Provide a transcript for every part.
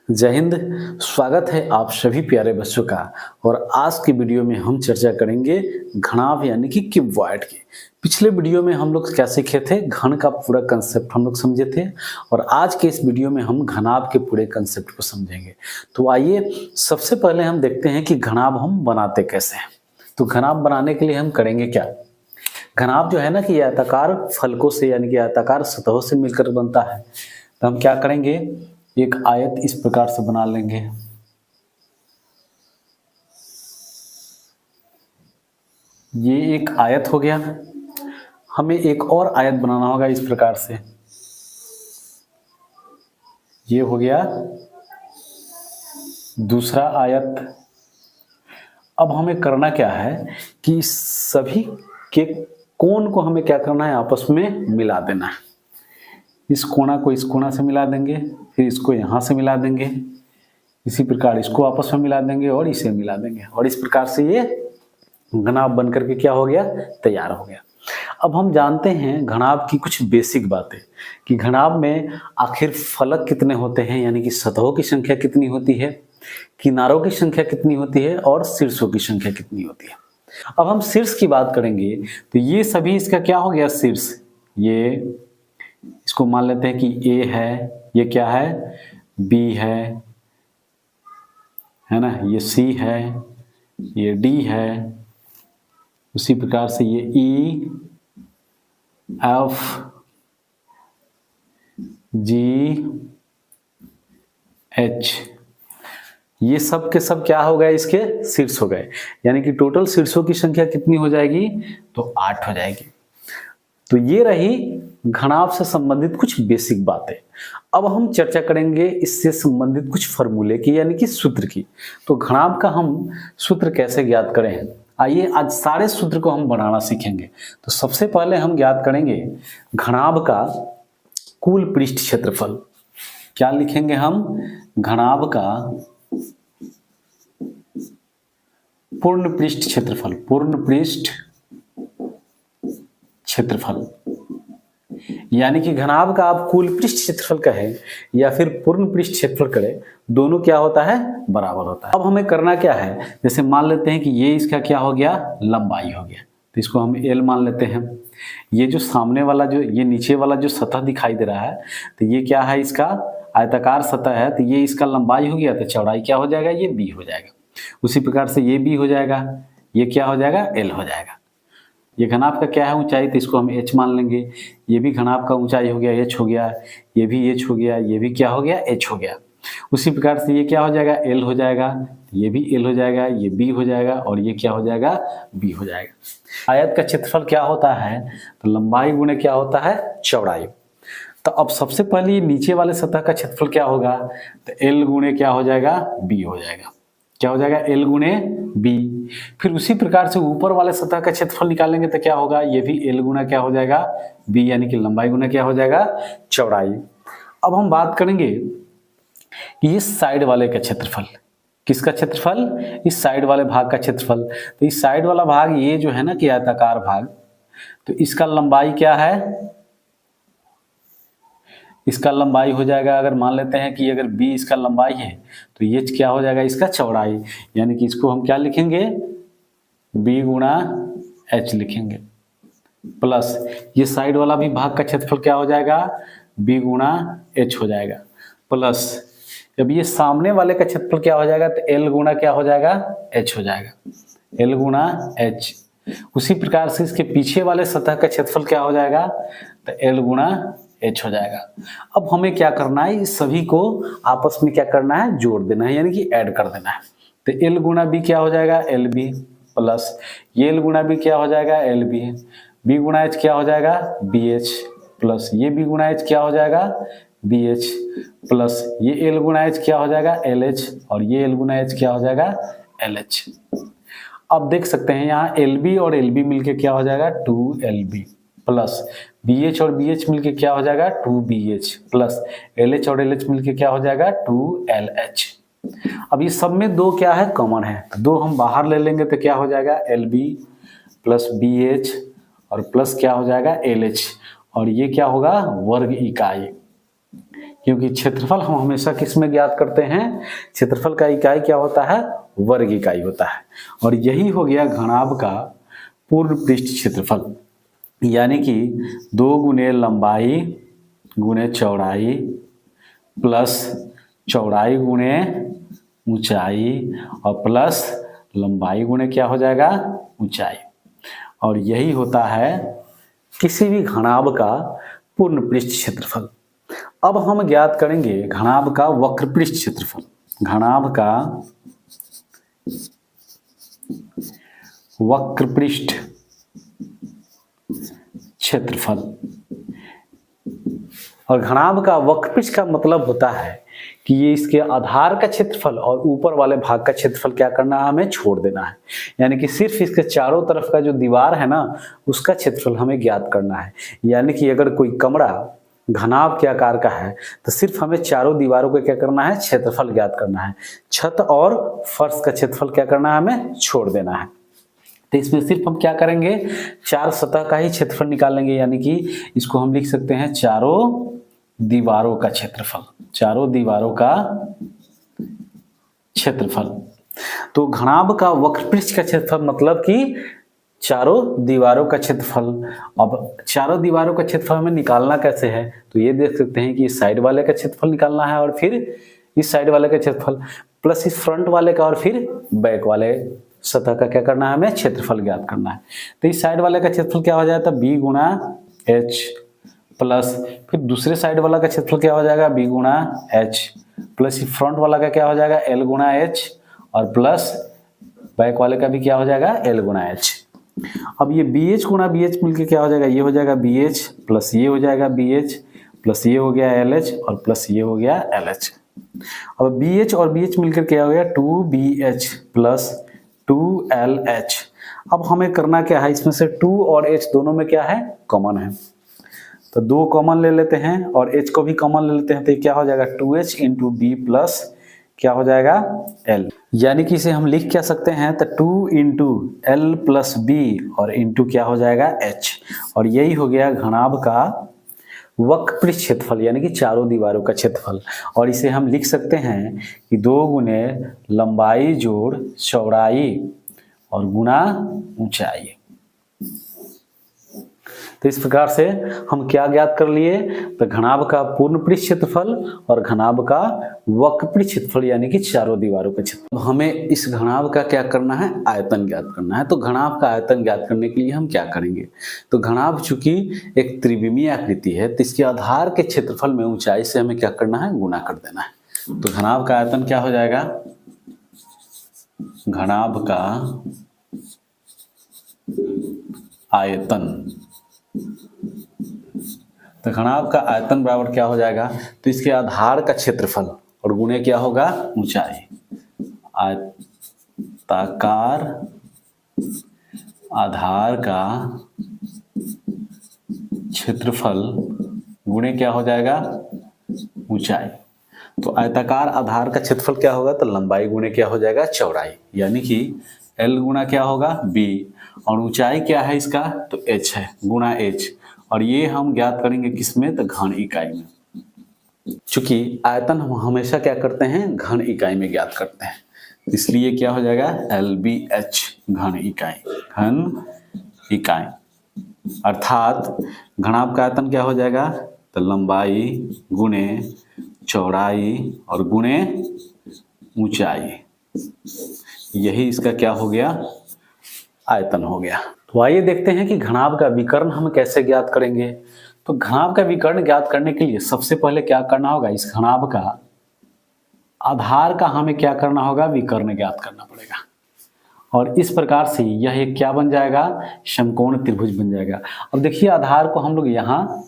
जय हिंद। स्वागत है आप सभी प्यारे बच्चों का। और आज की वीडियो में हम चर्चा करेंगे घनाभ यानी कि क्यूबॉइड की। पिछले वीडियो में हम लोग क्या सीखे थे, घन का पूरा कंसेप्ट हम लोग समझे थे और आज के इस वीडियो में हम घनाभ के पूरे कंसेप्ट को समझेंगे। तो आइए सबसे पहले हम देखते हैं कि घनाभ हम बनाते कैसे हैं। तो घनाभ बनाने के लिए हम करेंगे क्या। घनाभ जो है ना कि आयताकार फलकों से यानी कि आयताकार सतहों से मिलकर बनता है। तो हम क्या करेंगे, एक आयत इस प्रकार से बना लेंगे। ये एक आयत हो गया। हमें एक और आयत बनाना होगा इस प्रकार से। ये हो गया दूसरा आयत। अब हमें करना क्या है कि सभी के कोण को हमें क्या करना है, आपस में मिला देना है। इस कोना को इस कोना से मिला देंगे, फिर इसको यहाँ से मिला देंगे, इसी प्रकार इसको आपस में मिला देंगे और इसे मिला देंगे और इस प्रकार से ये घनाभ बनकर के क्या हो गया, तैयार हो गया। अब हम जानते हैं घनाभ की कुछ बेसिक बातें कि घनाभ में आखिर फलक कितने होते हैं, यानी कि सतहों की संख्या कितनी होती है, किनारों की संख्या कितनी होती है और शीर्षों की संख्या कितनी होती है। अब हम शीर्ष की बात करेंगे तो ये सभी इसका क्या हो गया, शीर्ष। ये इसको मान लेते हैं कि ए है, ये क्या है, बी है ना, ये सी है, ये डी है, उसी प्रकार से ये ई, एफ, जी, एच, ये सब के सब क्या हो गए, इसके शीर्ष हो गए। यानी कि टोटल शीर्षों की संख्या कितनी हो जाएगी, तो 8 हो जाएगी। तो ये रही घनाभ से संबंधित कुछ बेसिक बातें। अब हम चर्चा करेंगे इससे संबंधित कुछ फॉर्मूले की, यानी कि सूत्र की। तो घनाभ का हम सूत्र कैसे ज्ञात करें, आइए आज सारे सूत्र को हम बनाना सीखेंगे। तो सबसे पहले हम ज्ञात करेंगे घनाभ का कुल पृष्ठ क्षेत्रफल। क्या लिखेंगे हम, घनाभ का पूर्ण पृष्ठ क्षेत्रफल। पूर्ण पृष्ठ क्षेत्रफल यानी कि घनाभ का आप कुल पृष्ठ क्षेत्रफल कहें या फिर पूर्ण पृष्ठ क्षेत्रफल करें, दोनों क्या होता है, बराबर होता है। अब हमें करना क्या है, जैसे मान लेते हैं कि ये इसका क्या हो गया, लंबाई हो गया, तो इसको हम L मान लेते हैं। ये जो सामने वाला जो ये नीचे वाला जो सतह दिखाई दे रहा है, तो ये क्या है, इसका आयताकार सतह है, तो ये इसका लंबाई हो गया, तो चौड़ाई क्या हो जाएगा, ये B हो जाएगा। उसी प्रकार से ये B हो जाएगा, ये क्या हो जाएगा, L हो जाएगा। ये घनाभ का क्या है, ऊंचाई, तो इसको हम h मान लेंगे। ये भी घनाभ का ऊंचाई हो गया, h हो गया, ये भी h हो गया, ये भी क्या हो गया, h हो गया। उसी प्रकार से ये क्या हो जाएगा, L हो जाएगा, ये भी L हो जाएगा, ये B हो जाएगा और ये क्या हो जाएगा, B हो जाएगा। आयत का क्षेत्रफल क्या होता है, तो लंबाई गुणे क्या होता है, चौड़ाई। तो अब सबसे पहले नीचे वाले सतह का क्षेत्रफल क्या होगा, तो L गुणे क्या हो जाएगा, B हो जाएगा। क्या हो जाएगा, L गुणे B। फिर उसी प्रकार से ऊपर वाले सतह का क्षेत्रफल निकालेंगे तो क्या होगा, ये भी L गुना क्या हो जाएगा, B, यानी कि लंबाई गुना क्या हो जाएगा, चौड़ाई। अब हम बात करेंगे कि इस साइड वाले का क्षेत्रफल। किसका क्षेत्रफल, इस साइड वाले भाग का क्षेत्रफल। तो इस साइड वाला भाग ये जो है ना कि आयताकार भाग, तो इसका लंबाई क्या है, इसका लंबाई हो जाएगा, अगर मान लेते हैं कि अगर B इसका लंबाई है तो ये क्या हो जाएगा, इसका चौड़ाई। यानी कि इसको हम क्या लिखेंगे, B गुणा H लिखेंगे, प्लस ये साइड वाला भी भाग का क्षेत्रफल क्या हो जाएगा, B गुणा H हो जाएगा, प्लस जब ये सामने वाले का क्षेत्रफल क्या हो जाएगा, तो L गुणा क्या हो जाएगा, H हो जाएगा, L गुणा H। उसी प्रकार से इसके पीछे वाले सतह का क्षेत्रफल क्या हो जाएगा, तो L गुणा H हो जाएगा। अब हमें क्या करना है, इस सभी को आपस में क्या करना है, जोड़ देना है, यानी कि ऐड कर देना है। तो L गुणा B क्या हो जाएगा, LB, प्लस ये L गुणा B क्या हो जाएगा, LB, B गुणा H क्या हो जाएगा, BH, प्लस ये B गुणा H क्या हो जाएगा, BH, प्लस ये L गुणा H क्या हो जाएगा, LH, और ये L गुणा H क्या हो जाएगा, LH। अब देख सकते हैं यहाँ LB और LB मिलके क्या हो जाएगा, 2LB, प्लस BH और BH मिलके क्या हो जाएगा, 2BH, प्लस LH और LH मिलके क्या हो जाएगा, 2LH। अब ये सब में दो क्या है, कॉमन है, तो दो हम बाहर ले लेंगे तो क्या हो जाएगा, LB प्लस BH और प्लस क्या हो जाएगा, LH, और ये क्या होगा, वर्ग इकाई। क्योंकि क्षेत्रफल हम हमेशा किस में ज्ञात करते हैं, क्षेत्रफल का इकाई क्या होता है, वर्ग इकाई होता है। और यही हो गया घनाभ का पूर्ण पृष्ठ क्षेत्रफल, यानी कि 2 गुने लंबाई गुने चौड़ाई प्लस चौड़ाई गुने ऊंचाई और प्लस लंबाई गुने क्या हो जाएगा, ऊंचाई। और यही होता है किसी भी घनाभ का पूर्ण पृष्ठ क्षेत्रफल। अब हम ज्ञात करेंगे घनाभ का वक्र पृष्ठ क्षेत्रफल। घनाभ का वक्र पृष्ठ क्षेत्रफल। और घनाभ का वक्र पृष्ठ का मतलब होता है कि ये इसके आधार का क्षेत्रफल और ऊपर वाले भाग का क्षेत्रफल क्या करना है, हमें छोड़ देना है। यानी कि सिर्फ इसके चारों तरफ का जो दीवार है ना, उसका क्षेत्रफल हमें ज्ञात करना है। यानी कि अगर कोई कमरा घनाभ के आकार का है तो सिर्फ हमें चारों दीवारों को क्या करना है, क्षेत्रफल ज्ञात करना है। छत और फर्श का क्षेत्रफल क्या करना है, हमें छोड़ देना है। तो इसमें सिर्फ हम क्या करेंगे, 4 सतह का ही क्षेत्रफल निकाल लेंगे। यानी कि इसको हम लिख सकते हैं चारों दीवारों का क्षेत्रफल, चारों दीवारों का क्षेत्रफल। तो घनाभ का वक्र पृष्ठ का क्षेत्रफल मतलब कि चारों दीवारों का क्षेत्रफल। अब चारों दीवारों का क्षेत्रफल हमें निकालना कैसे है, तो ये देख सकते हैं कि इस साइड वाले का क्षेत्रफल निकालना है और फिर इस साइड वाले का क्षेत्रफल प्लस इस फ्रंट वाले का और फिर बैक वाले सतह का क्या करना है, हमें क्षेत्रफल ज्ञात करना है। तो इस साइड वाले का क्षेत्रफल क्या हो जाएगा, बी गुणा एच प्लस फिर दूसरे साइड वाला का क्षेत्रफल क्या हो जाएगा, बी गुणा एच प्लस फ्रंट वाला का क्या हो जाएगा, एल गुणा एच और प्लस बैक वाले का भी क्या हो जाएगा, एल गुणा एच। अब ये बी एच गुणा बी एच मिलकर क्या हो जाएगा, ये हो जाएगा बी एच प्लस ये हो जाएगा बी एच प्लस ये हो गया एल एच और प्लस ये हो गया एल एच। अब बी एच और बी एच मिलकर क्या हो गया, 2bh प्लस 2lh। अब हमें करना क्या है, इसमें से 2 और h दोनों में क्या है, कॉमन है। तो 2 कॉमन ले लेते हैं और h को भी कॉमन ले लेते हैं। तो ये क्या हो जाएगा 2h इंटू बी प्लस क्या हो जाएगा l। यानी कि इसे हम लिख क्या सकते हैं, तो 2 इंटू एल प्लस बी और इंटू क्या हो जाएगा h। और यही हो गया घनाभ का वक्र पृष्ठ क्षेत्रफल, यानी कि चारों दीवारों का क्षेत्रफल। और इसे हम लिख सकते हैं कि 2 गुने लंबाई जोड़ चौड़ाई और गुना ऊंचाई। तो इस प्रकार से हम क्या ज्ञात कर लिए, तो घनाभ का पूर्ण पृष्ठ क्षेत्रफल और घनाभ का वक्र पृष्ठ क्षेत्रफल यानी कि चारों दीवारों का क्षेत्रफल। हमें इस घनाभ का क्या करना है, आयतन ज्ञात करना है। तो घनाभ का आयतन ज्ञात करने के लिए हम क्या करेंगे, तो घनाभ चूंकि एक त्रिविमीय आकृति है तो इसके आधार के क्षेत्रफल में ऊंचाई से हमें क्या करना है, गुना कर देना है। तो घनाभ का आयतन क्या हो जाएगा, घनाभ का आयतन, तो घनाभ का आयतन बराबर क्या हो जाएगा, तो इसके आधार का क्षेत्रफल और गुणे क्या होगा, ऊंचाई। आयताकार आधार का क्षेत्रफल गुणे क्या हो जाएगा, ऊंचाई। तो आयताकार आधार का क्षेत्रफल क्या होगा, तो लंबाई गुणे क्या हो जाएगा, चौड़ाई। यानी कि L गुणा क्या होगा, B और ऊंचाई क्या है इसका, तो H है गुणा H। और ये हम ज्ञात करेंगे किसमें, तो घन इकाई में। चूंकि आयतन हम हमेशा क्या करते हैं, घन इकाई में ज्ञात करते हैं, इसलिए क्या हो जाएगा LBH घन इकाई, घन इकाई। अर्थात घनाभ का आयतन क्या हो जाएगा, तो लंबाई गुणे चौड़ाई और गुणे ऊंचाई, यही इसका क्या हो गया, आयतन हो गया। तो आइए देखते हैं कि घनाभ का विकर्ण हम कैसे ज्ञात करेंगे। तो घनाभ का विकर्ण ज्ञात करने के लिए सबसे पहले क्या करना होगा, इस घनाभ का आधार का हमें क्या करना होगा, विकर्ण ज्ञात करना पड़ेगा। और इस प्रकार से यह एक क्या बन जाएगा, समकोण त्रिभुज बन जाएगा। अब देखिए आधार को हम लोग यहाँ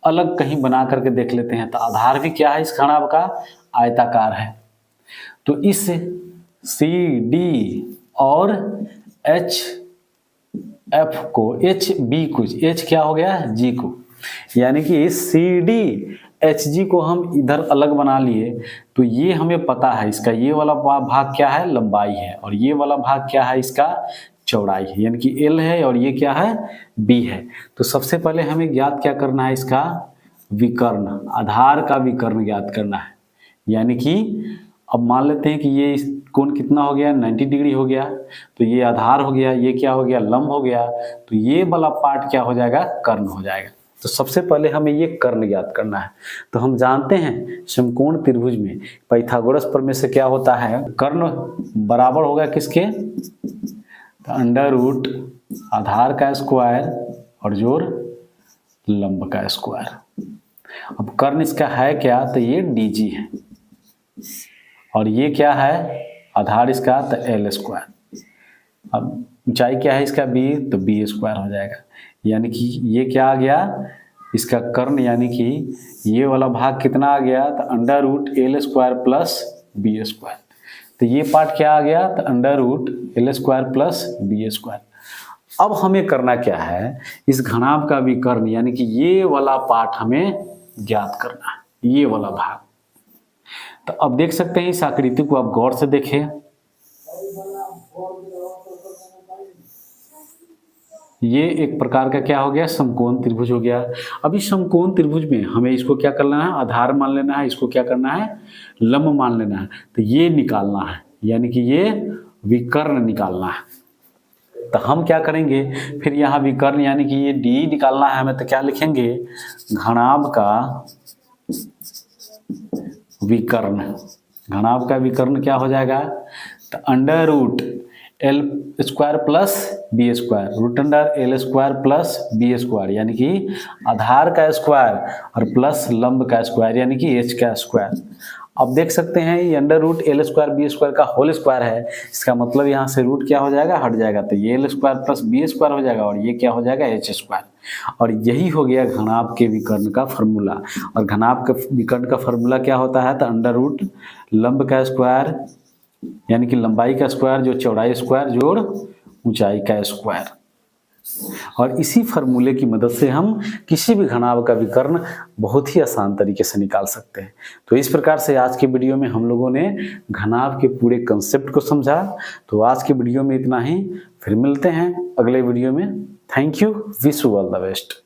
अलग कहीं बना करके देख लेते हैं। तो आधार भी क्या है इस घनाभ का, आयताकार है। तो इस CD और HF को, HB को, H क्या हो गया, G को, यानी कि इस CD HG को हम इधर अलग बना लिए। तो ये हमें पता है इसका ये वाला भाग क्या है, लंबाई है, और ये वाला भाग क्या है, इसका चौड़ाई है, यानी कि L है, और ये क्या है, B है। तो सबसे पहले हमें ज्ञात क्या करना है, इसका विकर्ण, आधार का विकर्ण ज्ञात करना है। यानी कि अब मान लेते हैं कि ये कोण कितना हो गया, 90 डिग्री हो गया, तो ये आधार हो गया, ये क्या हो गया, लंब हो गया, तो ये वाला पार्ट क्या हो जाएगा, कर्ण हो जाएगा। तो सबसे पहले हमें ये कर्ण ज्ञात करना है। तो हम जानते हैं समकोण त्रिभुज में पाइथागोरस प्रमेय से क्या होता है, कर्ण बराबर होगा किसके, तो अंडर रूट आधार का स्क्वायर और जोड़ लंब का स्क्वायर। अब कर्ण इसका है क्या, तो ये dg है, और ये क्या है, आधार इसका, तो l स्क्वायर। अब ऊंचाई क्या है इसका b, तो b स्क्वायर हो जाएगा। यानी कि ये क्या आ गया, इसका कर्ण, यानी कि ये वाला भाग कितना आ गया, तो under root l square plus b square. तो ये पार्ट क्या आ गया, तो under root l square plus b square. अब हमें करना क्या है, इस घनाभ का विकर्ण यानी कि ये वाला पार्ट हमें ज्ञात करना है, ये वाला भाग। तो अब देख सकते हैं इस आकृति को आप गौर से देखें, ये एक प्रकार का क्या हो गया, समकोण त्रिभुज हो गया। अब इस समकोण त्रिभुज में हमें इसको क्या करना है, आधार मान लेना है, इसको क्या करना है, लंब मान लेना है। तो ये निकालना है, यानी कि ये विकर्ण निकालना है। तो हम क्या करेंगे, फिर यहाँ विकर्ण यानी कि ये d निकालना है हमें, तो क्या लिखेंगे, घनाभ का विकर्ण। घनाभ का विकर्ण क्या हो जाएगा, तो under root l square plus B square, root under l square plus B square, यानी कि आधार का स्क्वायर और प्लस लंब का स्क्वायर, यानी कि h का स्क्वायर। अब देख सकते हैं ये under root l square B square का होल स्क्वायर है, इसका मतलब यहाँ से रूट क्या हो जाएगा, हट जाएगा, तो ये l square plus B square हो जाएगा, और ये क्या हो जाएगा, h स्क्वायर। और यही हो गया घनाभ के विकर्ण का फॉर्मूला। और घनाभ के विकर्ण का फॉर्मूला क्या होता है, तो अंडर रूट लंब का स्क्वायर यानी कि लंबाई का स्क्वायर जो चौड़ाई स्क्वायर जोड़ ऊंचाई का स्क्वायर। और इसी फार्मूले की मदद से हम किसी भी घनाभ का विकर्ण बहुत ही आसान तरीके से निकाल सकते हैं। तो इस प्रकार से आज के वीडियो में हम लोगों ने घनाभ के पूरे कंसेप्ट को समझा। तो आज के वीडियो में इतना ही, फिर मिलते हैं अगले वीडियो में। Thank you, wish you all the best.